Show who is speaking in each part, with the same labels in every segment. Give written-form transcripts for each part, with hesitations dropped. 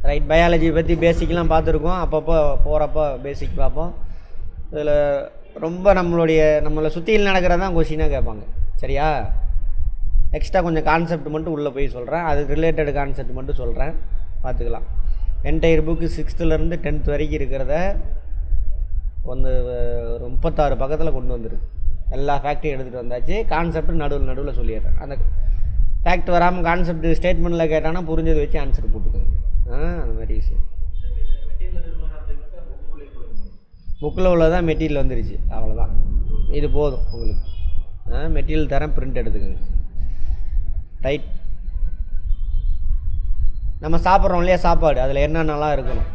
Speaker 1: Right. Biology பற்றி பேசிக்லாம் பார்த்துருக்கோம். அப்பப்போ போகிறப்போ பேசிக் பார்ப்போம். இதில் ரொம்ப நம்மளை சுற்றியில் நடக்கிறதான் கொஷினாக கேட்பாங்க. சரியா? எக்ஸ்ட்ரா கொஞ்சம் கான்செப்ட் மட்டும் உள்ளே போய் சொல்கிறேன். அது ரிலேட்டட் கான்செப்ட் மட்டும் சொல்கிறேன், பார்த்துக்கலாம். Entire book 6th to 10th வரைக்கும் இருக்கிறத ஒரு 36 பக்கத்தில் கொண்டு வந்துருக்கு. எல்லா ஃபேக்ட்ரியும் எடுத்துகிட்டு வந்தாச்சு. கான்செப்ட் நடுவில் சொல்லிடுறேன். அந்த ஃபேக்ட் வராமல் கான்செப்ட் ஸ்டேட்மெண்ட்டில் கேட்டாங்கன்னா புரிஞ்சதை வச்சு ஆன்சர் போட்டுக்கோங்க. அந்த மாதிரி விஷயம் புக்கில் உள்ளதான் மெட்டீரியல் வந்துருச்சு, அவ்வளோதான். இது போதும் உங்களுக்கு. மெட்டீரியல் தரேன், பிரிண்ட் எடுத்துக்கோங்க. ரைட். நம்ம சாப்பிட்றோம் இல்லையா சாப்பாடு, அதில் என்னென்னலாம் இருக்கணும்?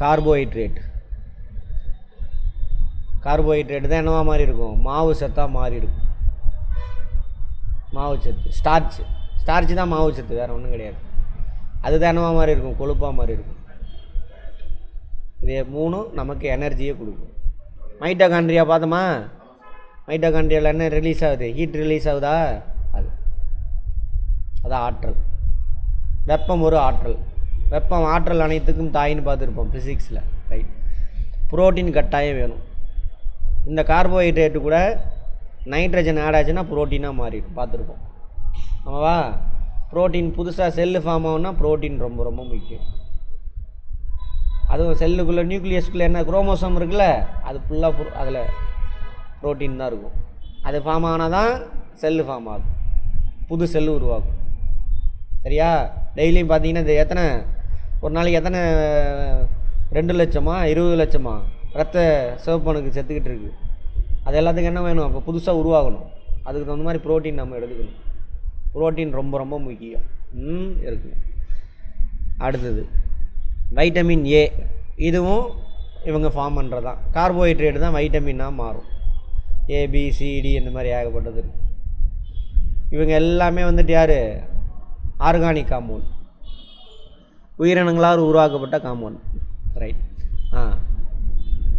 Speaker 1: கார்போஹைட்ரேட் தான் என்னவா மாதிரி இருக்கும்? மாவு சத்தாக மாறி இருக்கும். மாவு சத்து. ஸ்டார்ச்சு தான் மாவு சத்து, வேறு ஒன்றும் கிடையாது. அதுதான் என்னவா மாதிரி இருக்கும்? கொழுப்பாக மாதிரி இருக்கும். இது 3 நமக்கு எனர்ஜியை கொடுக்கும். மைட்டோகாண்ட்ரியா பார்த்தோமா? மைட்டோகாண்ட்ரியாவில் என்ன ரிலீஸ் ஆகுது? ஹீட் ரிலீஸ் ஆகுதா? அதான் ஆற்றல். வெப்பம் ஒரு ஆற்றல். வெப்பம் ஆற்றல் அனைத்துக்கும் தாயின்னு பார்த்துருப்போம் ஃபிசிக்ஸில். ரைட். புரோட்டீன் கட்டாயம் வேணும். இந்த கார்போஹைட்ரேட்டு கூட நைட்ரஜன் ஆட் ஆச்சுன்னா புரோட்டீனாக மாறிடும், பார்த்துருப்போம். ஆமாவா? புரோட்டீன் புதுசாக செல்லு ஃபார்ம் ஆகுன்னா புரோட்டீன் ரொம்ப ரொம்ப முக்கியம். அதுவும் செல்லுக்குள்ளே நியூக்ளியஸ்குள்ளே என்ன குரோமோசோம் இருக்குல்ல, அது ஃபுல்லாக அதில் புரோட்டீன் தான் இருக்கும். அது ஃபார்ம் ஆனால் தான் செல்லு ஃபார்ம் ஆகும், புது செல்லு உருவாகும். சரியா? டெய்லியும் பார்த்தீங்கன்னா இது ஒரு நாளைக்கு 2 லட்சமா 20 லட்சமா ரத்த சிவப்பணுக்கு செத்துக்கிட்டு இருக்குது. அது எல்லாத்துக்கும் என்ன வேணும்? அப்போ புதுசாக உருவாகணும். அதுக்கு தகுந்த மாதிரி புரோட்டீன் நம்ம எடுத்துக்கணும். புரோட்டீன் ரொம்ப ரொம்ப முக்கியம் இருக்குது. அடுத்தது வைட்டமின் ஏ. இதுவும் இவங்க ஃபார்ம் பண்ணுறது தான். கார்போஹைட்ரேட் தான் வைட்டமின்னாக மாறும். ஏபிசிடி இந்த மாதிரி ஏகப்பட்டது இருக்குது. இவங்க எல்லாமே வந்துட்டு யார்? ஆர்கானிக் காம்பவுண்ட், உயிரினங்களால் உருவாக்கப்பட்ட காம்பவுண்ட். ரைட்.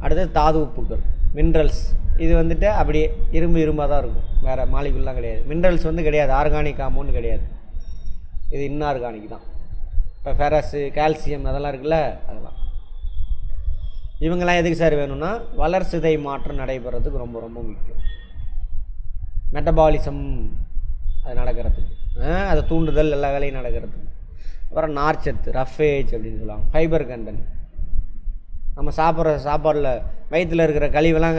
Speaker 1: அடுத்தது தாது உப்புக்கள், மினரல்ஸ். இது வந்துட்டு அப்படியே இரும்பாக தான் இருக்கும், வேறு மாலிகுல்லாம் கிடையாது. மினரல்ஸ் கிடையாது, ஆர்கானிக் காம்பவுண்ட் கிடையாது. இது இன்ஆர்கானிக் தான். இப்போ ஃபெரஸு, கால்சியம் அதெல்லாம் இருக்குல்ல, அதெல்லாம். இவங்கெல்லாம் எதுக்கு சார் வேணும்னா வளர்சிதை மாற்றம் நடைபெறதுக்கு ரொம்ப ரொம்ப முக்கியம். மெட்டபாலிசம் அது நடக்கிறதுக்கு, அதை தூண்டுதல் எல்லா வேலையும் நடக்கிறதுக்கு. அப்புறம் நார்ச்சத்து, ரஃபேஜ் அப்படின்னு சொல்லுவாங்க. Fibre content. நம்ம சாப்பிட்ற சாப்பாடில் வயிற்றில் இருக்கிற கழிவெல்லாம்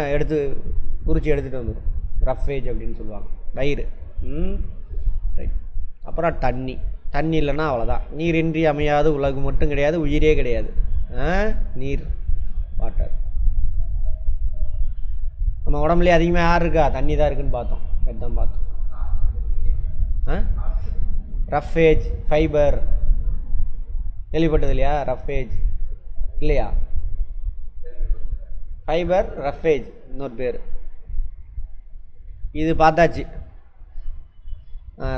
Speaker 1: குறிச்சி எடுத்துகிட்டு வந்துடும். ரஃபேஜ் அப்படின்னு சொல்லுவாங்க, வயிறு. ரைட். அப்புறம் தண்ணி இல்லைன்னா அவ்வளோதான். நீரின்றி அமையாது உலகம் மட்டும் கிடையாது, உயிரே கிடையாது. நீர், வாட்டர். நம்ம உடம்புலேயே அதிகமாக யார் இருக்கா? தண்ணி தான் இருக்குன்னு பார்த்தோம். ரஃபேஜ், ஃபைபர் கேள்விப்பட்டது இல்லையா? ரஃபேஜ் இல்லையா? ஃபைபர், ரஃபேஜ் இன்னொரு பேர். இது பார்த்தாச்சு.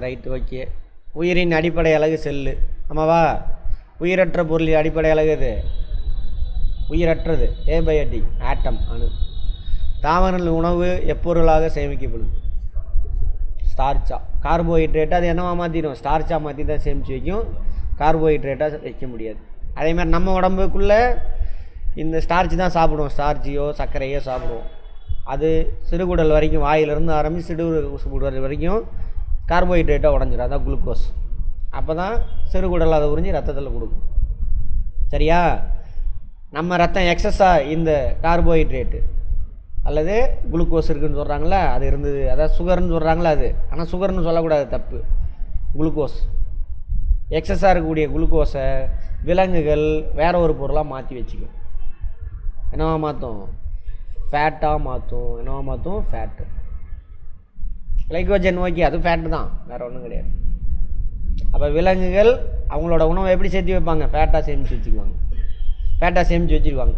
Speaker 1: Right, okay. உயிரின் அடிப்படை அலகு செல்லு. ஆமாவா? உயிரற்ற பொருளின் அடிப்படை அலகு இது உயிரற்றது, ஏபயோட்டிக், ஆட்டம், அணு. தாவர உணவு எப்பொருளாக சேமிக்கப்படுது? ஸ்டார்ச்சா. கார்போஹைட்ரேட்டாக அது என்னவா மாற்றிடும்? ஸ்டார்ச்சாக மாற்றி தான் சேமித்து வைக்கும், கார்போஹைட்ரேட்டாக வைக்க முடியாது. அதேமாதிரி நம்ம உடம்புக்குள்ளே இந்த ஸ்டார்ச் தான் சாப்பிடுவோம். ஸ்டார்ச்சியோ சர்க்கரையோ சாப்பிடுவோம். அது சிறுகுடல் வரைக்கும், வாயிலிருந்து ஆரம்பித்து சிறுகுடல் வரைக்கும் கார்போஹைட்ரேட்டாக உடஞ்சிடும். அதான் குளுக்கோஸ். அப்போ தான் சிறுகுடல் அதை உறிஞ்சி ரத்தத்தில் கொடுக்கும். சரியா? நம்ம ரத்தம் எக்ஸஸாக இந்த கார்போஹைட்ரேட்டு அல்லது குளுக்கோஸ் இருக்குதுன்னு சொல்கிறாங்களே, அது இருந்தது. அதாவது சுகர்னு சொல்கிறாங்களே அது. ஆனால் சுகர்னு சொல்லக்கூடாது, தப்பு. குளுக்கோஸ் எக்ஸஸாக இருக்கக்கூடிய குளுக்கோஸை விலங்குகள் வேறு ஒரு பொருளாக மாற்றி வச்சுக்கும். என்னவா மாற்றும்? ஃபேட்டாக மாற்றும். என்னவா மாற்றும்? ஃபேட்டு. கிளைக்கோஜன் ஓகே, அது ஃபேட்டு தான், வேறு ஒன்றும் கிடையாது. அப்போ விலங்குகள் அவங்களோட உணவை எப்படி சேர்த்து வைப்பாங்க? ஃபேட்டாக சேமித்து வச்சுக்குவாங்க.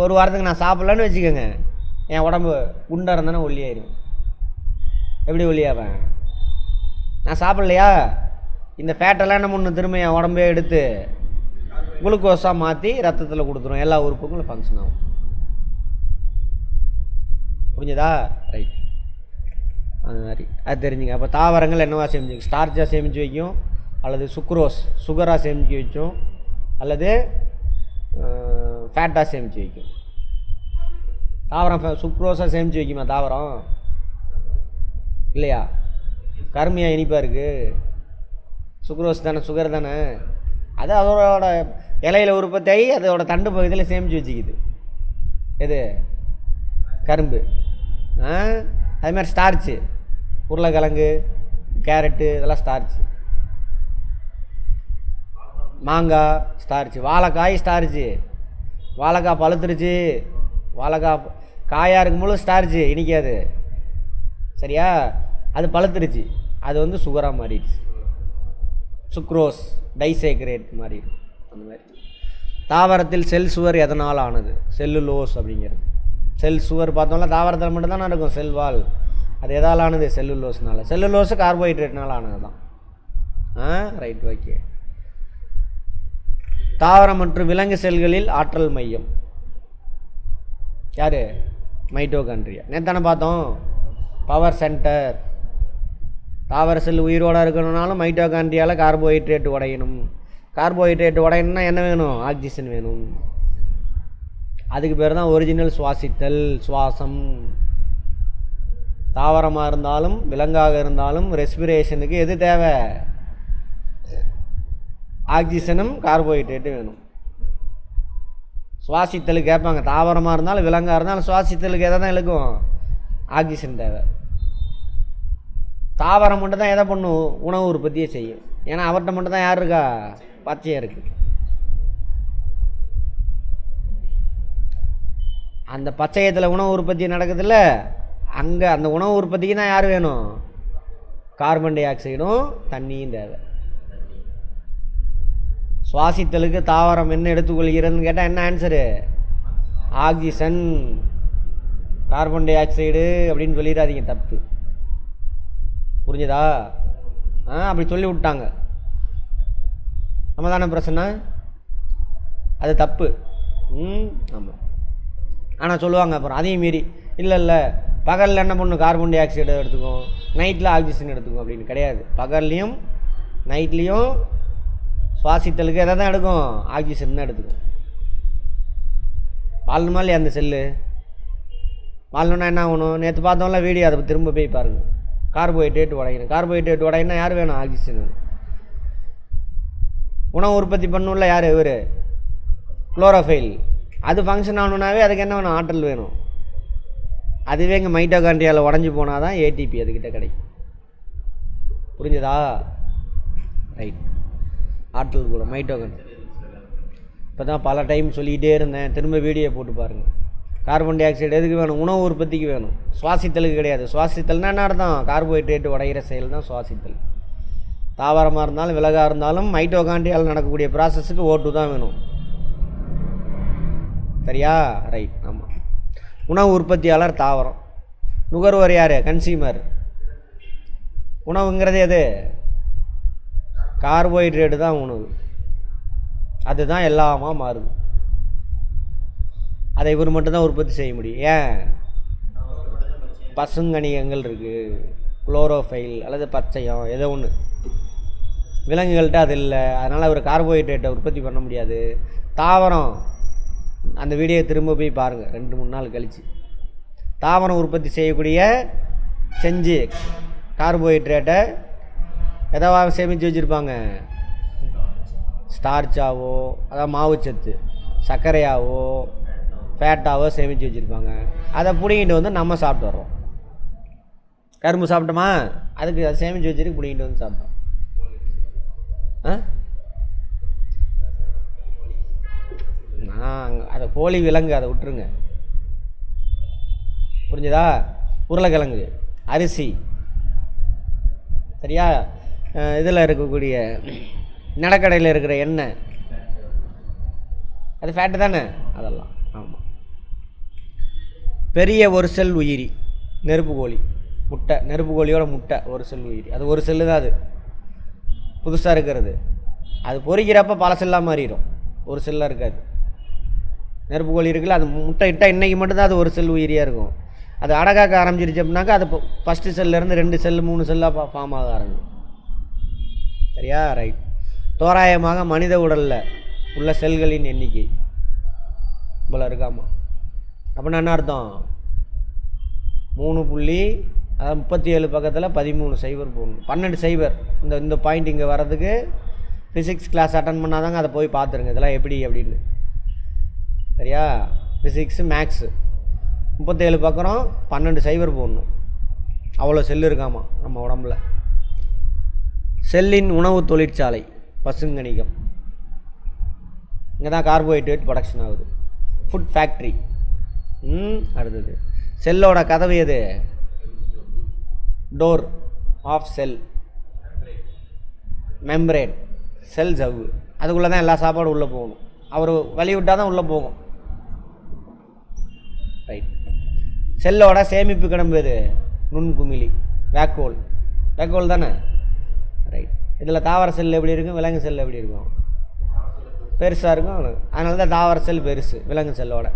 Speaker 1: ஒரு வாரத்துக்கு நான் சாப்பிட்லன்னு வச்சுக்கோங்க, என் உடம்பு குண்டாக இருந்தானே ஒல்லியாயிரும். எப்படி ஒல்லியாவேன்? நான் சாப்பிட்லையா, இந்த ஃபேட்டெல்லாம் என்ன பண்ணணும்? திரும்ப என் உடம்பே எடுத்து குளுக்கோஸாக மாற்றி ரத்தத்தில் கொடுத்துரும். எல்லா உறுப்புகளும் ஃபங்க்ஷன் ஆகும். புரிஞ்சதா? ரைட். அது மாதிரி அது தெரிஞ்சுங்க. அப்போ தாவரங்கள் என்னவா சேமிச்சு, ஸ்டார்ச்சாக சேமித்து வைக்கும், அல்லது சுக்ரோஸ் சுகராக சேமித்து வைக்கும், அல்லது ஃபேட்டாக சேமித்து வைக்கும். தாவரம் சுக்ரோஸாக சேமித்து வைக்குமா தாவரம்? இல்லையா? கருமையாக இனிப்பாக இருக்குது, சுக்ரோஸ் தானே, சுகர் தானே. அது அதோட இலையில் உற்பத்தி ஆகி அதோட தண்டு பகுதியில் சேமித்து வச்சுக்குது. எது? கரும்பு. அது மாதிரி ஸ்டார்ச்சு, உருளைக்கிழங்கு, கேரட்டு, இதெல்லாம் ஸ்டார்ச்சு. மாங்காய் ஸ்டார்ச்சு, வாழைக்காய் ஸ்டார்ச்சு. வாழைக்காய் பழுத்துருச்சு, வாழைக்காய் காயாக இருக்கும்போது ஸ்டார்ச்சு இனிக்காது, சரியா? அது பழுத்துருச்சு, அது வந்து சுகராக மாறிடுச்சு, சுக்ரோஸ் டைசேக்ரேட் மாறிடும். அந்த மாதிரி தாவரத்தில் செல் சுவர் எதனால் ஆனது? செல்லுலோஸ் அப்படிங்கிறது. செல் சுவர் பார்த்தோம்னா தாவரத்தில் மட்டும்தானே இருக்கும் செல் வால். அது எதால் ஆனது? செல்லுலோஸ்னால. செல்லுலோஸு கார்போஹைட்ரேட்னால ஆனது தான். Right, okay. தாவரம் மற்றும் விலங்கு செல்களில் ஆற்றல் மையம் யார்? மைட்டோகாண்ட்ரியா. நேத்தானே பார்த்தோம், பவர் சென்டர். தாவர செல் உயிரோடு இருக்கணும்னாலும் மைட்டோகாண்ட்ரியாவில் கார்போஹைட்ரேட் உடையணும். கார்போஹைட்ரேட் உடையணும்னா என்ன வேணும்? ஆக்சிஜன் வேணும். அதுக்கு பேர் தான் ஒரிஜினல் சுவாசித்தல், சுவாசம். தாவரமாக இருந்தாலும் விலங்காக இருந்தாலும் ரெஸ்பிரேஷனுக்கு எது தேவை? ஆக்சிஜனும் கார்போஹைட்ரேட்டும் வேணும். சுவாசித்தலுக்கு கேட்பாங்க, தாவரமாக இருந்தாலும் விலங்காக இருந்தாலும் சுவாசித்தலுக்கு எதை தான் இழுக்கும்? ஆக்சிஜன் தேவை. தாவரம் மட்டும் தான் எதை பண்ணும்? உணவு உற்பத்தியை செய்யும். ஏன்னா அவர்கிட்ட மட்டும் தான் யார் இருக்கா? பச்சையாக இருக்குது. அந்த பச்சையத்தில் உணவு உற்பத்தி நடக்குதுல்ல, அங்கே அந்த உணவு உற்பத்திக்கு தான் யார் வேணும்? கார்பன் டை ஆக்சைடும் தண்ணியும் தேவை. சுவாசித்தலுக்கு தாவரம் என்ன எடுத்துக்கொள்கிறதுன்னு கேட்டால் என்ன answer? Oxygen. Carbon di oxide அப்படின்னு சொல்லிடாதீங்க, தப்பு. புரிஞ்சுதா? அப்படி சொல்லி விட்டாங்க, நம்ம தானே பிரச்சனை, அது தப்பு. ஆமாம். ஆனால் சொல்லுவாங்க அப்புறம் அதையும் மீறி, இல்லை பகலில் என்ன பண்ணும்? கார்பன் டை ஆக்சைடு எடுத்துக்கும், நைட்டில் ஆக்சிஜன் எடுத்துக்கும் அப்படின்னு கிடையாது. பகல்லையும் நைட்லேயும் சுவாசித்தலுக்கு எதை தான் எடுக்கும்? ஆக்சிஜன் தான் எடுத்துக்கும். வாழணுமா இல்லையா அந்த செல்லு? வாழணுன்னா என்ன ஆகணும்? நேற்று பார்த்தோம்ல வீடியோ, அதை திரும்ப போய் பாருங்கள். கார்போஹைட்ரேட் உடையணும். கார்போஹைட்ரேட் உடையினா யார் வேணும்? ஆக்சிஜன் வேணும். உணவு உற்பத்தி பண்ணணும்ல யார்? இவர் குளோரோஃபைல். அது ஃபங்க்ஷன் ஆகணுன்னாவே அதுக்கு என்ன வேணும்? ஆற்றல் வேணும். அதுவே இங்கே மைட்டோகாண்ட்ரியாவில் உடஞ்சி போனால் தான் ஏடிபி அதுக்கிட்ட கிடைக்கும். புரிஞ்சதா? ரைட். ஆற்றல் கூட மைட்டோகாண்ட்ரியா. இப்போ தான் பல டைம் சொல்லிக்கிட்டே இருந்தேன், திரும்ப வீடியோ போட்டு பாருங்கள். கார்பன் டை ஆக்சைடு எதுக்கு வேணும்? உணவு உற்பத்திக்கு வேணும், சுவாசித்தலுக்கு கிடையாது. சுவாசித்தல்னா என்ன அர்த்தம்? கார்போஹைட்ரேட் உடையிற செயல் தான் சுவாசித்தல். தாவரமாக இருந்தாலும் விலகாக இருந்தாலும் மைட்டோகாண்ட்ரியால் நடக்கக்கூடிய ப்ராசஸுக்கு O2 தான் வேணும், சரியா? ரைட். ஆமாம். உணவு உற்பத்தியாளர் தாவரம். நுகர்வோர் யார்? கன்சியூமர். உணவுங்கிறது எது? கார்போஹைட்ரேட்டு தான் உணவு. அதுதான் எல்லாமா மாறுது. அதை இவர் மட்டும்தான் உற்பத்தி செய்ய முடியும். ஏன்? பசுங்கணிகங்கள் இருக்குது, குளோரோஃபைல் அல்லது பச்சையம், ஏதோ ஒன்று. விலங்குகள்கிட்ட அது இல்லை, அதனால் அவர் கார்போஹைட்ரேட்டை உற்பத்தி பண்ண முடியாது. தாவரம், அந்த வீடியோ திரும்ப போய் பாருங்கள் 2-3 நாள் கழித்து. தாவரம் உற்பத்தி செய்யக்கூடிய செஞ்சு கார்போஹைட்ரேட்டை எதாவது சேமித்து வச்சுருப்பாங்க. ஸ்டார்ச்சாவோ, அதாவது மாவுச்சத்து, சர்க்கரையாவோ, ஃபேட்டாவோ சேமித்து வச்சுருப்பாங்க. அதை பிடிங்கிட்டு வந்து நம்ம சாப்பிட்டு வர்றோம். கரும்பு சாப்பிட்டோமா, அதுக்கு அதை சேமித்து வச்சுருக்கு, பிடிங்கிட்டு வந்து சாப்பிட்டோம். அதை கோழி விலங்கு, அதை விட்டுருங்க. புரிஞ்சுதா? உருளைக்கிழங்கு, அரிசி, சரியா? இதில் இருக்கக்கூடிய நிலக்கடையில் இருக்கிற எண்ணெய், அது ஃபேட்டு தானே, அதெல்லாம். ஆமாம். பெரிய ஒரு செல் உயிரி நெருப்பு கோழி, முட்டை, நெருப்பு கோழியோட முட்டை ஒரு செல் உயிரி. அது ஒரு செல்லு தான், அது புதுசாக இருக்கிறது. அது பொறிக்கிறப்ப பல செல்லாக மாறிடும், ஒரு செல்லாக இருக்காது. நெருப்பு கோழி இருக்குல்ல, அது முட்டை இட்டால் இன்றைக்கி மட்டும்தான் அது ஒரு செல் உயிரியாக இருக்கும். அது அடகாக்க ஆரம்பிச்சிருச்சு அப்படின்னாக்கா அது ஃபஸ்ட்டு செல்லேருந்து 2 செல்லு 3 செல்லாக ஃபார்ம் ஆக ஆரம்பிக்கும். சரியா? ரைட். தோராயமாக மனித உடலில் உள்ள செல்களின் எண்ணிக்கை இவ்வளோ இருக்காமா. அப்படின்னா என்ன அர்த்தம்? 3 அதாவது 37 பக்கத்தில் 13 0 போடணும். 12 0 இந்த பாயிண்ட் இங்கே வர்றதுக்கு ஃபிசிக்ஸ் கிளாஸ் அட்டன் பண்ணாதாங்க அதை போய் பார்த்துருங்க இதெல்லாம் எப்படி அப்படின்னு. சரியா? ஃபிசிக்ஸு மேக்ஸு 37 பக்கம் 12 0 போடணும். அவ்வளோ செல்லு இருக்காமா நம்ம உடம்புல. செல்லின் உணவு தொழிற்சாலை பசுங்கணிகம். இங்கே தான் கார்போஹைட்ரேட் ப்ரொடக்ஷன் ஆகுது. Food factory. அடுத்தது செல்லோட கதவு எது? Door of cell. Membrane cell ஜவ்வு. அதுக்குள்ளே தான் எல்லா சாப்பாடும் உள்ளே போகணும். அவர் வழி விட்டால் தான் உள்ளே போகும். ரைட். செல்லோட சேமிப்பு கிடம்பு எது? நுண்குமிழி. வேக்கோல். வேக்கோல் தானே? ரைட். இதில் தாவர செல் எப்படி இருக்கும், விலங்கு செல் எப்படி இருக்கும்? பெருசாக இருக்கும். அதனால தான் தாவர செல் பெருசு விலங்கு செல்லோட.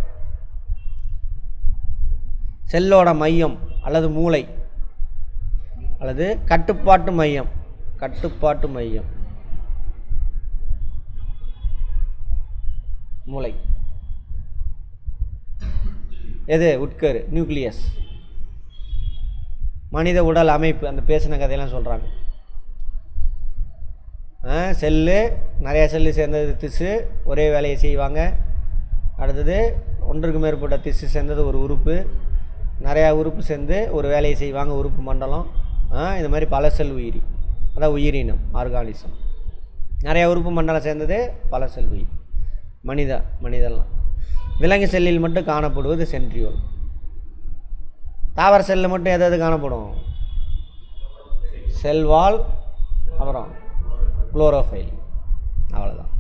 Speaker 1: செல்லோட மையம் அல்லது மூளை அல்லது கட்டுப்பாட்டு மையம். கட்டுப்பாட்டு மையம் மூளை எது? உட்கரு, நியூக்ளியஸ். மனித உடல் அமைப்பு அந்த பேசின கதையெல்லாம் சொல்கிறாங்க. செல்லு நிறையா செல்லு சேர்ந்தது திசு, ஒரே வேலையை செய்வாங்க. அடுத்தது ஒன்றுக்கு மேற்பட்ட திசு சேர்ந்தது ஒரு உறுப்பு, நிறையா உறுப்பு சேர்ந்து ஒரு வேலையை செய்வாங்க, உறுப்பு மண்டலம். இது மாதிரி பல செல் உயிரி, அதான் உயிரினம், ஆர்கானிசம். நிறையா உறுப்பு மண்டலம் சேர்ந்தது பல செல் உயிரி. மனிதெல்லாம். விலங்கு செல்லில் மட்டும் காணப்படுவது சென்ட்ரியோல். தாவர செல்லில் மட்டும் எதாவது காணப்படும்? செல்வால், அப்புறம் குளோரோஃபைல். அவ்வளோதான்.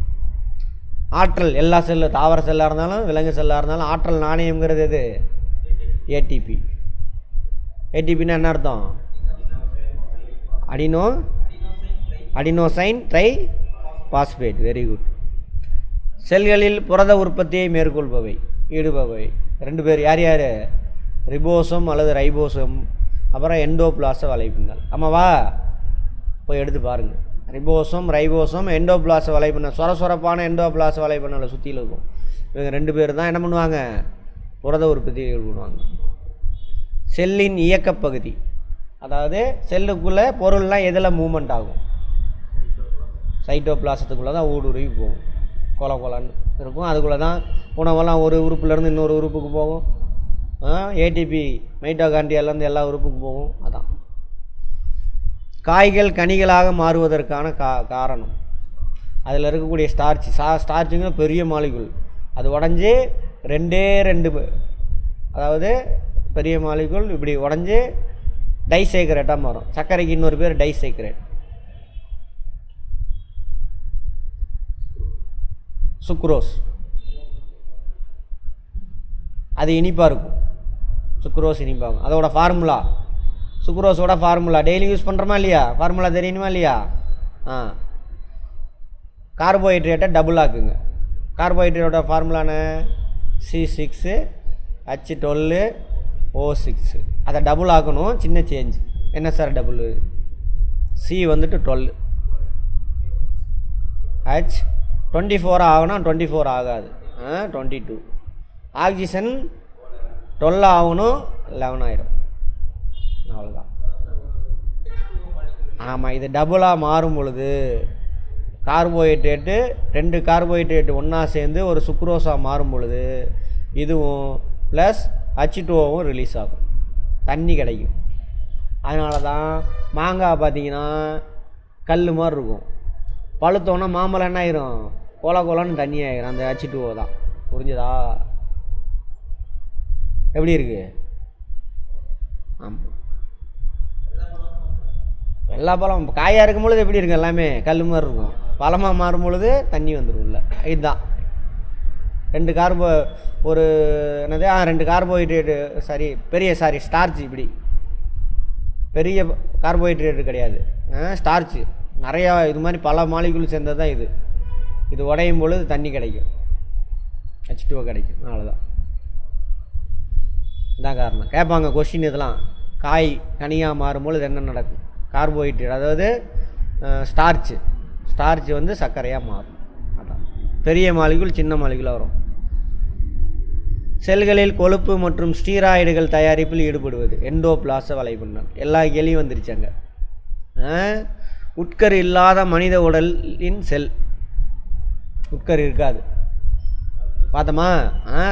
Speaker 1: ஆற்றல் எல்லா செல்லு, தாவர செல்லாக இருந்தாலும் விலங்கு செல்லாக இருந்தாலும் ஆற்றல் நாணயங்கிறது எது? ஏடிபி. ஏடிபின்னா என்ன அர்த்தம்? Adenosine try phosphate. Very good. செல்களில் புரத உற்பத்தியை மேற்கொள்பவை, ஈடுபவை 2 பேர். யார் யார்? ரிபோசோம் அல்லது ரைபோசோம், அப்புறம் எண்டோபிளாச வலைப்பின்னல். ஆமாவா? போய் எடுத்து பாருங்கள். ரிபோசோம், ரைபோசோம், எண்டோபிளாச வலைப்பின்னல். சொரப்பான எண்டோபிளாச வலைப்பின்னலை சுற்றியில் இருக்கும். இவங்க 2 பேர் தான் என்ன பண்ணுவாங்க? புரத உற்பத்தியை ஈடுபடுவாங்க. செல்லின் இயக்கப்பகுதி, அதாவது செல்லுக்குள்ளே பொருள்லாம் எதில் மூமெண்ட் ஆகும்? சைட்டோபிளாசத்துக்குள்ளே தான் ஊடுருவி போகும். கொலன்னு இருக்கும். அதுக்குள்ளே தான் உணவெல்லாம் ஒரு உறுப்புலேருந்து இன்னொரு உறுப்புக்கு போகும். ஏடிபி மைட்டோகாண்ட்ரியாலேருந்து எல்லா உறுப்புக்கு போகும். அதான் காய்கள் கனிகளாக மாறுவதற்கான காரணம் அதில் இருக்கக்கூடிய ஸ்டார்ச்சுங்கிற பெரிய மாலிகுல். அது உடஞ்சி 2 அதாவது பெரிய மாலிகுல் இப்படி உடஞ்சி டைசைக்ரேட்டாக மாறும். சர்க்கரைக்கு இன்னொரு பேர் டைசைக்ரேட். சுக்ரோஸ் அது இனிப்பாக இருக்கும். சுக்ரோஸ் இனிப்பாகும். அதோட ஃபார்முலா, சுக்ரோஸோட ஃபார்முலா டெய்லி யூஸ் பண்ணுறோமா இல்லையா? ஃபார்முலா தெரியணுமா இல்லையா? கார்போஹைட்ரேட்டை டபுள் ஆக்குங்க. கார்போஹைட்ரேட்டோட ஃபார்முலான C6H12O6. அதை டபுள் ஆக்கணும். சின்ன சேஞ்ச். என்ன சார் டபுள்? சி வந்துட்டு 12, H 24 ஆகணும். 24 ஆகாது, 22. ஆக்சிஜன் 12 ஆகணும், 11 ஆயிரும். அவ்வளோதான். ஆமாம், இது டபுளாக மாறும் பொழுது கார்போஹைட்ரேட்டு 2 கார்போஹைட்ரேட்டு ஒன்றா சேர்ந்து ஒரு சுக்ரோஸாக மாறும் பொழுது இதுவும் ப்ளஸ் H2Oவும் ரிலீஸ் ஆகும், தண்ணி கிடைக்கும். அதனால தான் மாங்காய் பார்த்திங்கன்னா கல் மாதிரி இருக்கும். பழுத்தோன்னா மாம்பழம் என்ன ஆயிரும்? கோலன்னு தண்ணி ஆகிரும். அந்த H2O தான். புரிஞ்சுதா? எப்படி இருக்குது? ஆமாம், எல்லா பழம் காயாக இருக்கும் பொழுது எப்படி இருக்கும்? எல்லாமே கல் மாதிரி இருக்கும். பழமாக மாறும் பொழுது தண்ணி வந்துடும்ல. இதுதான் 2 கார்போஹைட்ரேட்டு ஸ்டார்ச். இப்படி பெரிய கார்போஹைட்ரேட்டு கிடையாது, ஸ்டார்ச்சு நிறையா. இது மாதிரி பல மாலிகுல் சேர்ந்தது தான் இது. இது உடையும் பொழுது தண்ணி கிடைக்கும், H2O கிடைக்கும். அவ்வளோதான். இதான் காரணம். கேட்பாங்க கொஷின் இதெல்லாம். காய் கனியாக மாறும்பொழுது என்ன நடக்கும்? கார்போஹைட்ரேட், அதாவது ஸ்டார்ச் வந்து சர்க்கரையாக மாறும். அதான் பெரிய மாலிகுல் சின்ன மாலிகுலாக வரும். செல்களில் கொழுப்பு மற்றும் ஸ்டீராய்டுகள் தயாரிப்பில் ஈடுபடுவது எண்டோபிளாச வலைப்பின்னல். எல்லா கேள்வியும் வந்துருச்சாங்க. உட்கரு இல்லாத மனித உடலின் செல், உட்கரு இருக்காது. பார்த்தோமா?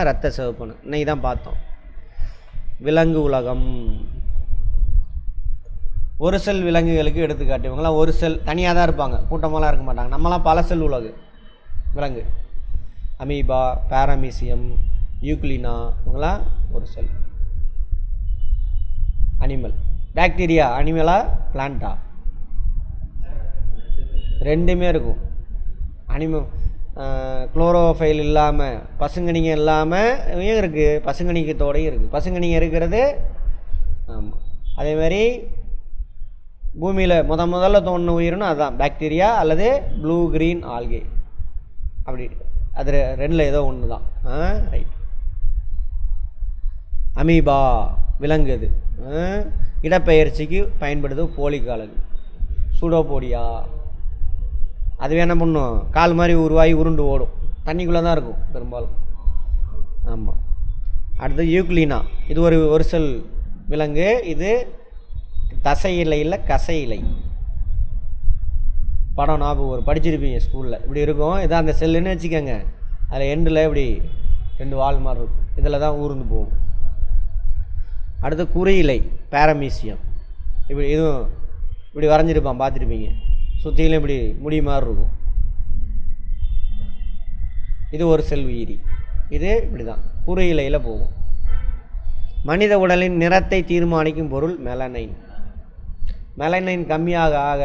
Speaker 1: இரத்த சிவப்பணு இன்னைக்கு தான் பார்த்தோம். விலங்கு உலகம். ஒரு செல் விலங்குகளுக்கு எடுத்துக்காட்டு. இவங்களாம் ஒரு செல் தனியாக தான் இருப்பாங்க, கூட்டமெல்லாம் இருக்க மாட்டாங்க. நம்மலாம் பல செல் உலகு விலங்கு. அமீபா, பாரமீசியம், யூக்ளினா, இவங்களாம் ஒரு செல். அனிமல். பாக்டீரியா அனிமலா பிளான்ட்டா? ரெண்டுமே இருக்கும். குளோரோஃபைல் இல்லாமல், பசுங்கணிங்க இல்லாமல் இருக்குது, பசுங்கணிக்கத்தோடையும் இருக்குது. பசுங்கணிங்க இருக்கிறது. ஆமாம். அதேமாதிரி பூமியில் முதல்ல தோணுன உயிரினம் அதுதான் பாக்டீரியா அல்லது ப்ளூ க்ரீன் ஆல்கே. அப்படி அது ரெண்டில் ஏதோ ஒன்று தான். ரைட். அமீபா விலங்கு. அது இடப்பெயர்ச்சிக்கு பயன்படுது. போலிக்காலகு, சூடோபோடியா. அதுவே என்ன பண்ணும்? கால் மாதிரி உருவாகி உருண்டு ஓடும். தண்ணிக்குள்ளே தான் இருக்கும் பெரும்பாலும். ஆமாம். அடுத்து யூக்ளினா. இது ஒரு செல் விலங்கு. இது தசை இலை இல்லை, கசை இலை. படம் ஞாபகம் படிச்சிருப்பீங்க ஸ்கூலில். இப்படி இருக்கும். இதான் அந்த செல்லுன்னு வச்சுக்கோங்க. அதில் எண்டில் இப்படி 2 வால் மாதிரி இருக்கும். இதில் தான் ஊர்ந்து போகும். அடுத்து குறியிலை, பாரமீசியம். இதுவும் இப்படி வரைஞ்சிருப்பான், பார்த்துருப்பீங்க. சுற்றிலும் இப்படி முடி மாதிரி இருக்கும். இது ஒரு செல் உயிரி. இது இப்படி தான் குறியிலையில் போகும். மனித உடலின் நிறத்தை தீர்மானிக்கும் பொருள் மெலனைன். மெலனைன் கம்மியாக ஆக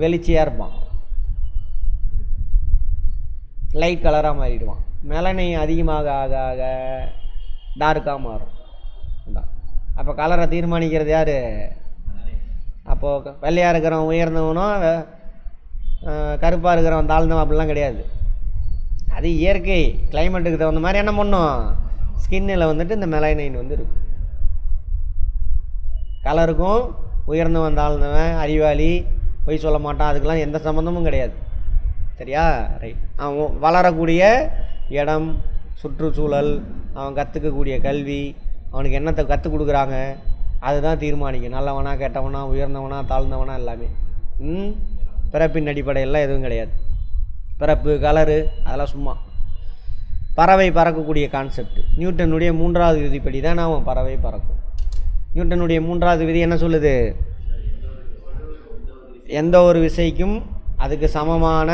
Speaker 1: வெளிச்சியாக இருப்பான், லைட் கலராக மாறிடுவான். மெலனைன் அதிகமாக ஆக ஆக டார்க்காக மாறும். அப்போ கலரை தீர்மானிக்கிறது யார்? அப்போது வெள்ளையாக இருக்கிறவன் உயர்ந்தவனும் கருப்பாக இருக்கிறவன் தாழ்ந்தவன் அப்படிலாம் கிடையாது. அது இயற்கை கிளைமேட்டுக்கு தகுந்த மாதிரி என்ன பண்ணும்? ஸ்கின்னில் வந்துட்டு இந்த மெலனைன் வந்து இருக்கும். கலருக்கும் உயர்ந்தவன் தாழ்ந்தவன், அறிவாளி, பொய் சொல்ல மாட்டான், அதுக்கெல்லாம் எந்த சம்மந்தமும் கிடையாது. சரியா? ரைட். அவன் வளரக்கூடிய இடம், சுற்றுச்சூழல், அவன் கற்றுக்கக்கூடிய கல்வி, அவனுக்கு என்னத்தை கற்றுக் கொடுக்குறாங்க, அதுதான் தீர்மானிக்கும். நல்லவனா கெட்டவனா, உயர்ந்தவனா தாழ்ந்தவனா எல்லாமே. பிறப்பின் அடிப்படையெல்லாம் எதுவும் கிடையாது. பிறப்பு, கலரு அதெல்லாம் சும்மா. பறவை பறக்கக்கூடிய கான்செப்ட் நியூட்டனுடைய 3வது விதிப்படி தான் அவன் பறவை பறக்கும். நியூட்டனுடைய 3வது விதி என்ன சொல்லுது? எந்த ஒரு விசைக்கும் அதுக்கு சமமான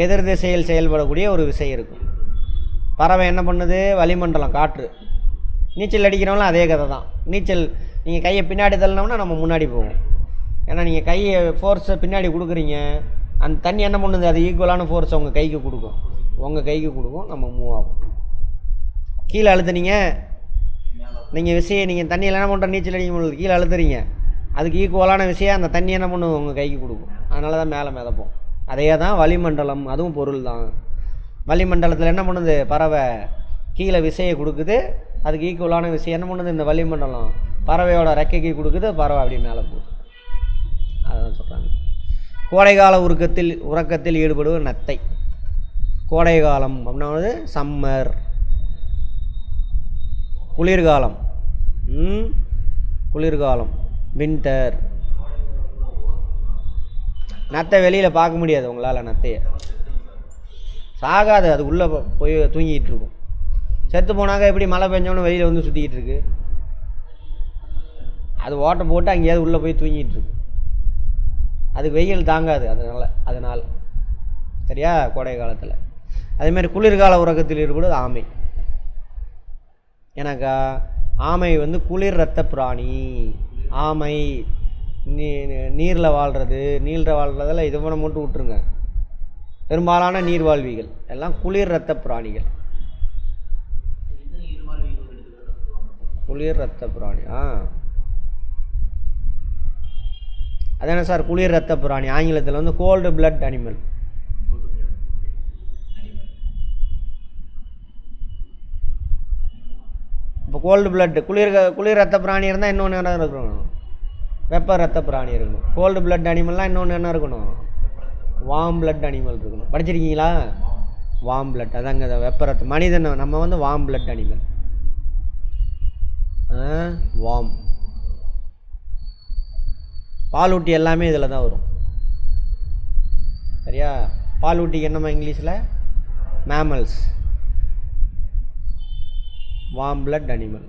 Speaker 1: எதிர் திசையில் செயல்படக்கூடிய ஒரு விசை இருக்கும். பறவை என்ன பண்ணுது? வளிமண்டலம், காற்று. நீச்சல் அடிக்கிறவங்களும் அதே கதை தான். நீச்சல் நீங்கள் கையை பின்னாடி தள்ளினோம்னா நம்ம முன்னாடி போவோம். ஏன்னா நீங்கள் கையை ஃபோர்ஸை பின்னாடி கொடுக்குறீங்க, அந்த தண்ணி என்ன பண்ணுது? அது ஈக்குவலான ஃபோர்ஸை உங்கள் கைக்கு கொடுக்கும். நம்ம மூவ் ஆகும். கீழே அழுத்துனீங்க, நீங்கள் விசையை நீங்கள் தண்ணியில் என்ன பண்ணுற? நீச்சல் அடிக்கும் பொழுது கீழே அழுத்துறீங்க, அதுக்கு ஈக்குவலான விஷயம் அந்த தண்ணி என்ன பண்ணுவோம்? உங்கள் கைக்கு கொடுக்கும். அதனால தான் மேலே மிதப்போம். அதே தான் வளிமண்டலம், அதுவும் பொருள் தான். வளிமண்டலத்தில் என்ன பண்ணுது? பறவை கீழே விசையை கொடுக்குது, அதுக்கு ஈக்குவலான விஷயம் என்ன பண்ணுது? இந்த வளிமண்டலம் பறவையோட ரெக்கைக்கு கொடுக்குது, பறவை அப்படி மேலே போகுது. அதுதான் சொல்கிறாங்க. கோடைகால உறக்கத்தில் ஈடுபடுவது நத்தை. கோடை காலம் அப்படின்னா சம்மர். குளிர்காலம் வின்டர். நத்தை வெளியில் பார்க்க முடியாது உங்களால். நத்தையை சாகாது, அது உள்ளே போய் தூங்கிட்டு இருக்கும். செத்து போனாக்க எப்படி மழை பெஞ்சோன்னு வெளியில் வந்து சுற்றிக்கிட்டு இருக்கு? அது ஓட்டை போட்டு அங்கேயாவது உள்ளே போய் தூங்கிட்டு இருக்கு. அதுக்கு வெயில் தாங்காது. அதனால் சரியா? கோடை காலத்தில். அதேமாதிரி குளிர்கால உறக்கத்தில் ஈடுபடுவது ஆமை. எனக்கா ஆமை வந்து குளிர் இரத்த பிராணி. ஆமை நீரில் வாழ்கிறதெல்லாம் இதை மட்டும் விட்டுருங்க. பெரும்பாலான நீர்வாழ்விகள் எல்லாம் குளிர் இரத்த பிராணிகள். குளிர் இரத்த பிராணி. அதானே சார் குளிர் இரத்த பிராணி. ஆங்கிலத்தில் வந்து cold blood animal. Cold blood குளிர் ரத்த பிராணி இருந்தால் இன்னொன்று என்ன இருக்கணும்? வெப்ப ரத்த பிராணி இருக்கணும். கோல்டு பிளட் அனிமல்லாம் இன்னொன்று என்ன இருக்கணும்? வார்ம் பிளட் அனிமல் இருக்கணும். படிச்சிருக்கீங்களா? வார்ம் பிளட் அதாங்க வெப்ப ரத்த மனிதன். நம்ம வந்து வார்ம் பிளட் அனிமல். வார்ம் பாலூட்டி எல்லாமே இதில் தான் வரும். சரியா? பாலூட்டிக்கு என்னம்மா இங்கிலீஷில்? மேமல்ஸ். Warm blood animal.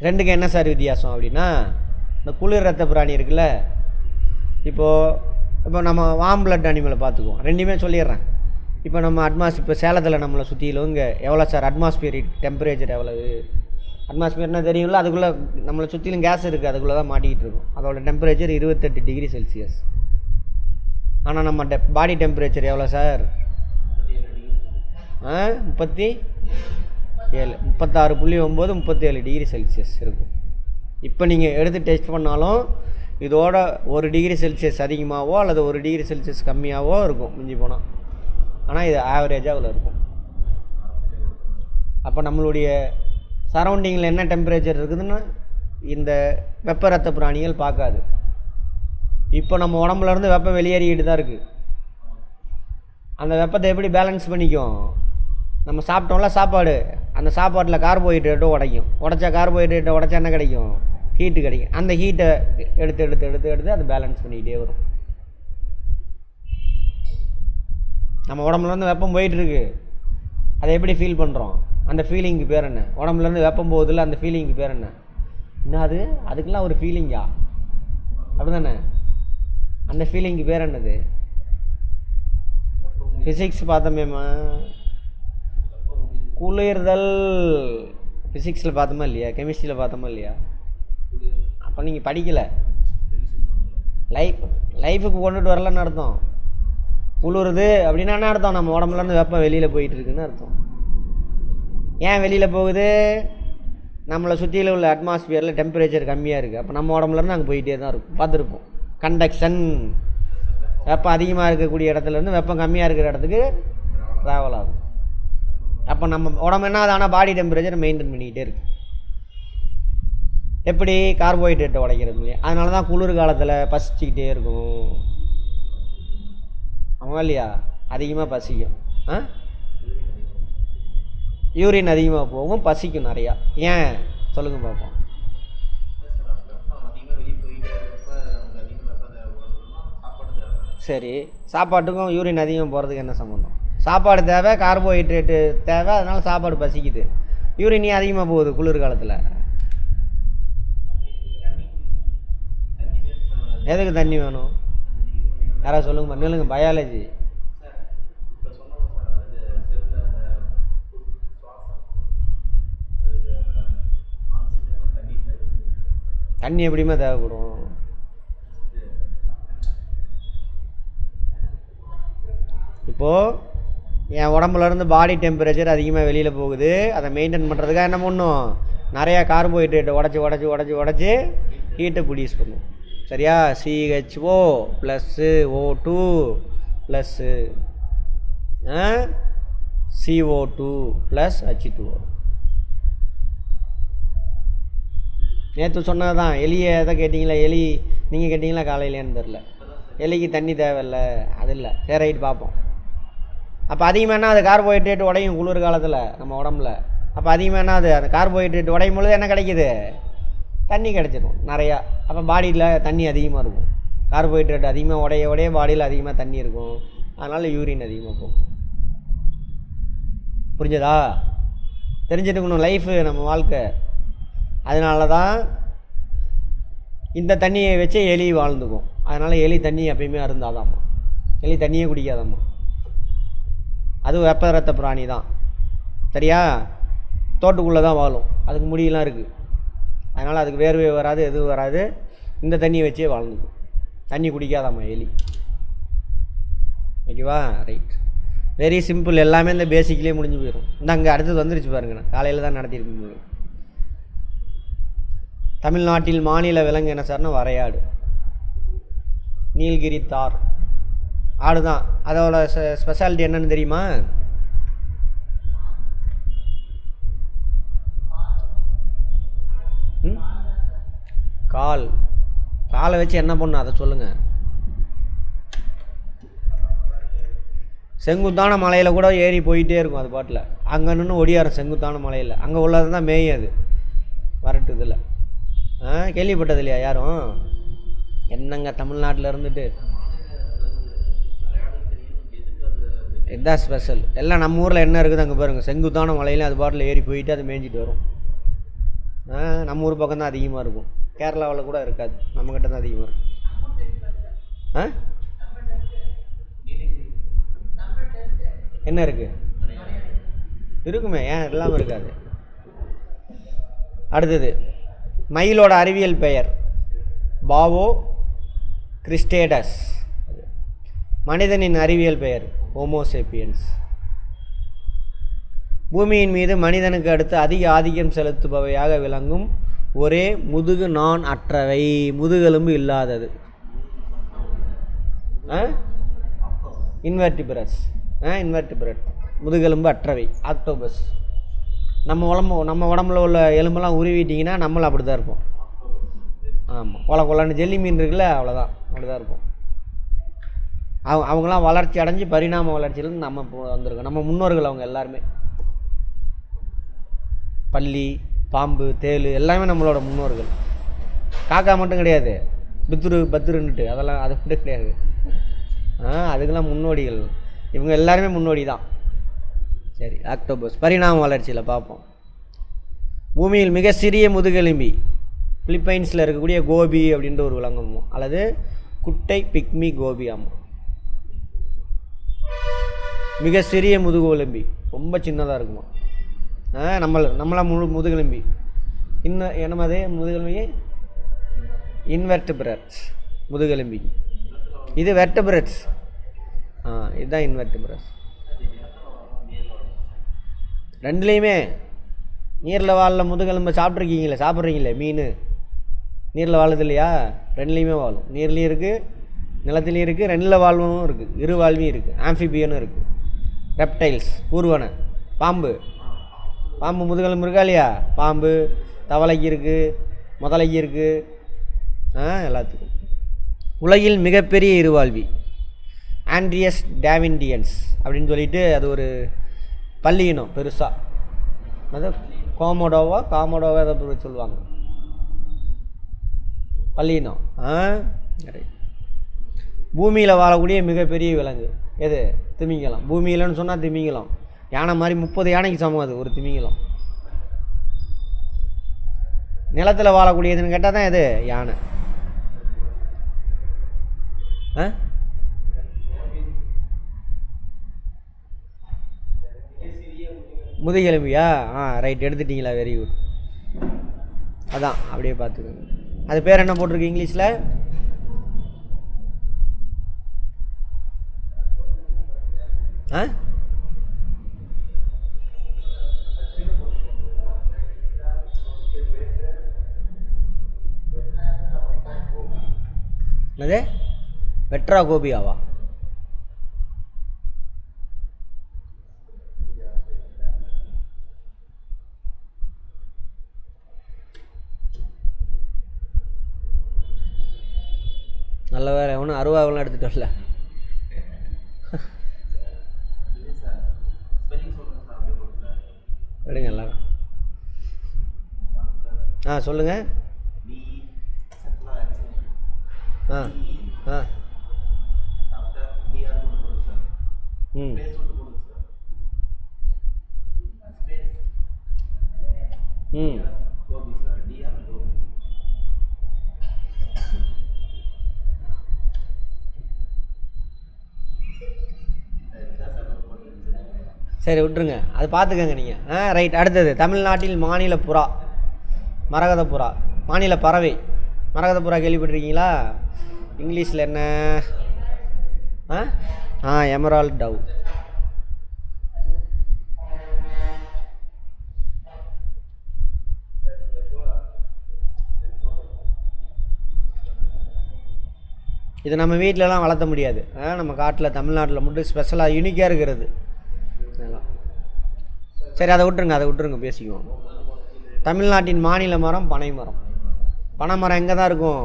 Speaker 1: ரெண்டுக்கு என்ன சார் வித்தியாசம் அப்படின்னா, இந்த குளிர் ரத்த பிராணி இருக்குல்ல, இப்போ நம்ம வார்ம் பிளட் அனிமலை பார்த்துக்குவோம். ரெண்டுமே சொல்லிடுறேன். இப்போ நம்ம இப்போ சேலத்தில் நம்மளை சுற்றிலும் இங்கே எவ்வளோ சார் அட்மாஸ்பியர் டெம்பரேச்சர் எவ்வளவு? அட்மாஸ்பியர்னால் தெரியும்ல, அதுக்குள்ளே நம்மளை சுற்றிலும் கேஸ் இருக்குது, அதுக்குள்ளே தான் மாட்டிக்கிட்டு இருக்கும். அதோட டெம்பரேச்சர் 28 டிகிரி செல்சியஸ். ஆனால் நம்ம பாடி டெம்பரேச்சர் எவ்வளோ சார்? 37, 36.9, 37 டிகிரி செல்சியஸ் இருக்கும். இப்போ நீங்கள் எடுத்து டெஸ்ட் பண்ணாலும் இதோட 1 டிகிரி செல்சியஸ் அதிகமாகவோ அல்லது 1 டிகிரி செல்சியஸ் கம்மியாகவோ இருக்கும் மிஞ்சி போனால். ஆனால் இது ஆவரேஜாக அவ்வளோ இருக்கும். அப்போ நம்மளுடைய சரௌண்டிங்கில் என்ன டெம்பரேச்சர் இருக்குதுன்னு இந்த வெப்ப ரத்த பிராணிகள் பார்க்காது. இப்போ நம்ம உடம்புலேருந்து வெப்பம் வெளியேறிக்கிட்டு தான் இருக்குது. அந்த வெப்பத்தை எப்படி பேலன்ஸ் பண்ணிக்கும்? நம்ம சாப்பிட்டோம்ல சாப்பாடு, அந்த சாப்பாட்டில் கார்போஹைட்ரேட்டும் உடைக்கும். உடைச்சா கார்போஹைட்ரேட்டை உடைச்சா என்ன கிடைக்கும்? ஹீட்டு கிடைக்கும். அந்த ஹீட்டை எடுத்து அது பேலன்ஸ் பண்ணிக்கிட்டே வரும். நம்ம உடம்புலேருந்து வெப்பம் போயிட்டுருக்கு, அதை எப்படி ஃபீல் பண்ணுறோம்? அந்த ஃபீலிங்க்கு பேர் என்ன? உடம்புலேருந்து வெப்பம் போகுதில்ல, அந்த ஃபீலிங்க்கு பேர் என்ன? என்ன அது? அதுக்கெல்லாம் ஒரு ஃபீலிங்கா? அப்படி தானே? அந்த ஃபீலிங்க்கு பேர் என்னது? ஃபிசிக்ஸ் பார்த்தோமேம்மா, குளிர்தல். ஃபிசிக்ஸில் பார்த்தோமா இல்லையா? கெமிஸ்ட்ரியில் பார்த்தோமா இல்லையா? அப்போ நீங்கள் படிக்கலை. லைஃபுக்கு கொண்டுட்டு வரலன்னு அர்த்தம். குளிருது அப்படின்னா என்ன அர்த்தம்? நம்ம உடம்புலேருந்து வெப்பம் வெளியில் போயிட்டு இருக்குன்னு அர்த்தம். ஏன் வெளியில் போகுது? நம்மளை சுற்றியில் உள்ள அட்மாஸ்பியரில் டெம்பரேச்சர் கம்மியாக இருக்குது. அப்போ நம்ம உடம்புலேருந்து அங்கே போயிட்டே தான் இருக்கும். பார்த்துருப்போம். கண்டக்ஷன், வெப்பம் அதிகமாக இருக்கக்கூடிய இடத்துலேருந்து வெப்பம் கம்மியாக இருக்கிற இடத்துக்கு ட்ராவல் ஆகும். அப்போ நம்ம உடம்பு என்ன ஆகுது? ஆனால் பாடி டெம்பரேச்சர் மெயின்டைன் பண்ணிக்கிட்டே இருக்குது. எப்படி? கார்போஹைட்ரேட்டை உடைக்கிறது இல்லையா? அதனால தான் குளிர் காலத்தில் பசிச்சுக்கிட்டே இருக்கும். ஆமாம் இல்லையா? அதிகமாக பசிக்கும். யூரின் அதிகமாக போகும், பசிக்கும் நிறையா. ஏன் சொல்லுங்கள் பார்ப்போம். சரி, சாப்பாட்டுக்கும் யூரின் அதிகம் போகிறதுக்கு என்ன சம்மந்தம்? சாப்பாடு தேவை, கார்போஹைட்ரேட்டு தேவை, அதனால் சாப்பாடு பசிக்குது. யூரின் அதிகமாக போகுது குளிர் காலத்தில். எதுக்கு தண்ணி வேணும்? யாராவது சொல்லுங்க, நில்லுங்க. பயாலஜி. தண்ணி எப்படிமா தேவைப்படும்? இப்போது என் உடம்புலேருந்து பாடி டெம்பரேச்சர் அதிகமாக வெளியில் போகுது, அதை மெயின்டைன் பண்ணுறதுக்காக என்ன பண்ணும்? நிறையா கார்போஹைட்ரேட்டை உடச்சி ஹீட்டை ப்ரொடியூஸ் பண்ணும். சரியா? CHO + O2 + CO2 + H2O. நேற்று சொன்னது தான். எலியை எதை கேட்டிங்களா? எலி நீங்கள் கேட்டிங்களா காலையிலேன்னு தெரில. எலிக்கு தண்ணி தேவையில்லை, அது இல்லை. சரி, ரைட், பார்ப்போம். அப்போ அதிகமானா அது கார்போஹைட்ரேட் உடையும் குளிர் காலத்தில் நம்ம உடம்புல. அப்போ அதிகமானா அது அந்த கார்போஹைட்ரேட் உடையும் பொழுது என்ன கிடைக்கிது? தண்ணி கிடைச்சிடும் நிறையா. அப்போ பாடியில் தண்ணி அதிகமாக இருக்கும். கார்போஹைட்ரேட் அதிகமாக உடைய பாடியில் அதிகமாக தண்ணி இருக்கும். அதனால் யூரின் அதிகமாக போகும். புரிஞ்சதா? தெரிஞ்சுட்டுக்கணும். லைஃபு நம்ம வாழ்க்கை. அதனால தான் இந்த தண்ணியை வச்சு எலி வாழ்ந்துக்கும். அதனால் எலி தண்ணி எப்பயுமே அருந்தாதாம்மா. எலி தண்ணியே குடிக்காதாம்மா. அது வெப்ப ரத்த பிராணி தான். சரியா? தோட்டுக்குள்ளே தான் வாழும். அதுக்கு முடியெல்லாம் இருக்குது. அதனால் அதுக்கு வேர்வை வராது, எதுவும் வராது. இந்த தண்ணியை வச்சே வாழ்ந்துக்கும். தண்ணி குடிக்காதாம்மா எலி. ஓகேவா? Right, very simple. எல்லாமே இந்த பேசிக்லேயே முடிஞ்சு போயிடும். இந்த அங்கே அடுத்தது வந்துருச்சு பாருங்கண்ணா. காலையில் தான் நடத்தியிருக்கேன். தமிழ்நாட்டில் மாநில விலங்கு என்ன சார்னா வரையாடு. நீலகிரி தார். ஆடு தான். அதோட ஸ்பெஷாலிட்டி என்னன்னு தெரியுமா? காலை வச்சு என்ன பண்ணும் அதை சொல்லுங்கள். செங்குத்தான மலையில் கூட ஏறி போயிட்டே இருக்கும் அது பாட்டில். அங்கே நின்று ஒடியாரும் செங்குத்தான மலையில். அங்கே உள்ளது தான் மேயும் அது வரட்டு இதில். கேள்விப்பட்டது இல்லையா யாரும்? என்னங்க தமிழ்நாட்டில் இருந்துட்டு இதுதான் ஸ்பெஷல். எல்லாம் நம்ம ஊரில் என்ன இருக்குது அங்கே பாருங்கள். செங்குத்தான மலையில் அது பாட்டில் ஏறி போயிட்டு அது மேய்ஞ்சிட்டு வரும். நம்ம ஊர் பக்கம் தான் அதிகமாக இருக்கும். கேரளாவில் கூட இருக்காது, நம்மக்கிட்ட தான் அதிகமாக இருக்கும். என்ன இருக்குது? இருக்குமே, ஏன் இல்லாமல் இருக்காது? அடுத்தது மயிலோட அறிவியல் பெயர் பாவோ கிறிஸ்டேடஸ். மனிதனின் அறிவியல் பெயர் ஹோமோசேப்பியன்ஸ். பூமியின் மீது மனிதனுக்கு அடுத்து அதிக ஆதிக்கம் செலுத்துபவையாக விளங்கும் ஒரே முதுகு நான் அற்றவை, முதுகெலும்பு இல்லாதது. இன்வெர்டிபிரஸ். இன்வெர்டிபிரட், முதுகெலும்பு அற்றவை. ஆக்டோபஸ். நம்ம உடம்புல உள்ள எலும்பெல்லாம் உருவிட்டிங்கன்னா நம்மளும் அப்படி தான் இருப்போம். ஆமாம், கொலன்னு ஜெல்லி மீன் இருக்குல்ல, அவ்வளோதான், அப்படி தான் இருப்போம். அவங்களாம் வளர்ச்சி அடைஞ்சு பரிணாம வளர்ச்சியிலேருந்து நம்ம வந்திருக்கோம். நம்ம முன்னோர்கள் அவங்க எல்லாருமே. பல்லி, பாம்பு, தேள் எல்லாமே நம்மளோட முன்னோர்கள். காக்கா மட்டும் கிடையாது, பத்துருன்னுட்டு அதெல்லாம் அது மட்டும் கிடையாது. அதுக்கெல்லாம் முன்னோடிகள். இவங்க எல்லாருமே முன்னோடி தான். சரி, ஆக்டோபஸ் பரிணாம வளர்ச்சியில் பார்ப்போம். பூமியில் மிக சிறிய முதுகெலும்பி பிலிப்பைன்ஸில் இருக்கக்கூடிய கோபி அப்படின்ற ஒரு விலங்கு, அல்லது குட்டை பிக்மி கோபி. ஆமாம், மிக சிறிய முதுகெலும்பி, ரொம்ப சின்னதாக இருக்குமா. நம்மளாம் முதுகெலும்பி. இன்னும் என்னது முதுகெலும்பி? இன்வெர்டிபிரட்ஸ் முதுகெலும்பி. இது வெர்டிபிரட்ஸ். இதுதான் இன்வெர்டிபிரட்ஸ். ரெண்டுலேயுமே நீரில் வாழ முதுகெலும்பை சாப்பிட்றீங்களே மீன் நீரில் வாழுது இல்லையா? ரெண்டுலேயுமே வாழும். நீர்லேயும் இருக்குது, நிலத்துலேயும் இருக்குது, ரெண்டில் வாழ்வும் இருக்குது, இரு வாழ்வியும் இருக்குது. ஆம்ஃபிபியனும் இருக்குது. ரெப்டைல்ஸ், ஊர்வன. பாம்பு முதுகெலும்பு இருக்கா இல்லையா? பாம்பு, தவளைக்கு இருக்குது, முதலைக்கு இருக்குது, எல்லாத்துக்கும். உலகில் மிகப்பெரிய இருவாழ்வி ஆண்ட்ரியஸ் டாவிண்டியன்ஸ் அப்படின்னு சொல்லிட்டு அது ஒரு பல்லியினம் பெருசாக. அது காமோடோவா அதை சொல்லுவாங்க, பல்லியினம். பூமியில் வாழக்கூடிய மிகப்பெரிய விலங்கு எது? திமிங்கலம். பூமியிலன்னு சொன்னால் திமிங்கலம். யானை மாதிரி 30 யானைக்கு சமம் அது ஒரு திமிங்கலம். நிலத்தில் வாழக்கூடியதுன்னு கேட்டால் தான் எது? யானை. முதுகெலும்பியா? ரைட், எடுத்துட்டிங்களா? Very good. அதான் அப்படியே பார்த்துக்கோங்க. அது பேர் என்ன போட்டிருக்கு இங்கிலீஷில்? என்னது? வெட்ரா கோபியாவா? நல்ல வேறு ஒன்றும் அருவாவெல்லாம் எடுத்துகிட்டு வரல. எடுங்க எல்லாரும். சொல்லுங்கள். சரி, விட்டுருங்க, அது பார்த்துக்கங்க நீங்கள். ரைட். அடுத்தது தமிழ்நாட்டில் மாநில புறா மரகத புறா. மாநில பறவை மரகத புறா கேள்விப்பட்டிருக்கீங்களா? இங்கிலீஷில் என்ன? Emerald dove. இது நம்ம வீட்டிலலாம் வளர்த்த முடியாது. நம்ம காட்டில் தமிழ்நாட்டில் மட்டும் ஸ்பெஷலாக யூனிக்காக இருக்கிறது இதெல்லாம். சரி, அதை விட்டுருங்க பேசிக்குவோம். தமிழ்நாட்டின் மாநில மரம் பனை மரம். பனை மரம் எங்கே தான் இருக்கும்?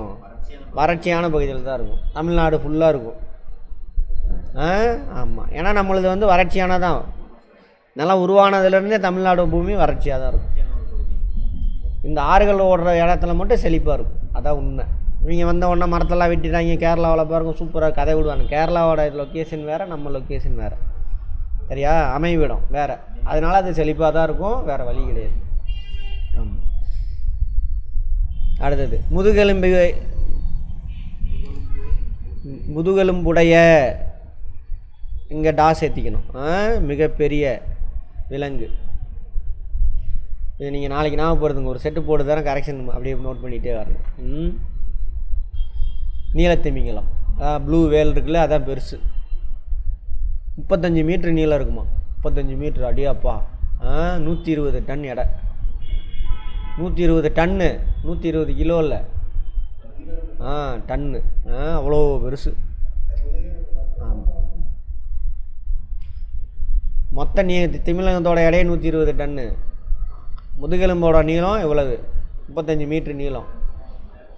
Speaker 1: வறட்சியான பகுதியில் தான் இருக்கும். தமிழ்நாடு ஃபுல்லாக இருக்கும். ஆமாம், ஏன்னா நம்மளது வந்து வறட்சியானதான். நிலம் உருவானதுலேருந்தே தமிழ்நாடு பூமி வறட்சியாக தான் இருக்கும். இந்த ஆறுகள் ஓடுற இடத்துல மட்டும் செழிப்பாக இருக்கும். அதான் உண்மை. இவங்க வந்த உடனே மரத்தெல்லாம் வெட்டிட்டாங்க. கேரளாவில் பாருங்க, சூப்பராக கதை விடுவாங்க. கேரளாவோட லொக்கேஷன் வேறு, நம்ம லொக்கேஷன் வேறு. சரியா? அமைவிடம் வேறு. அதனால் அது செழிப்பாக தான் இருக்கும், வேறு வழி கிடையாது. ஆமாம். அடுத்தது முதுகெலும்புடைய, இங்கே டாஸ் ஏற்றிக்கணும். மிகப்பெரிய விலங்கு. இது நீங்கள் நாளைக்கு ஞாபகப்படுத்துங்க. ஒரு செட்டு போட்டு தானே கரெக்ஷன் அப்படியே நோட் பண்ணிகிட்டே வரணும். நீலத்திமிங்கலம், அதான் ப்ளூ வேல் இருக்குல்ல, அதான் பெருசு. 35 மீட்ரு நீளம் இருக்குமா? 35 மீட்ரு. அடியாப்பா. 120 டன் எடை. 120 டன்னு, 120 கிலோ இல்லை, டன்னு. அவ்வளோ பெருசு. ஆமாம். மொத்த திமிங்கலத்தோட எடையே 120 டன்னு. முதுகெலும்போட நீளம் எவ்வளவு? 35 மீட்ரு நீளம்.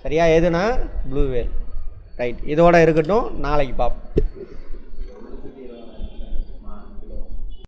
Speaker 1: சரியா? எதுனா ப்ளூ வேல். ரைட், இதோட இருக்கட்டும். நாளைக்கு பார்ப்போம்.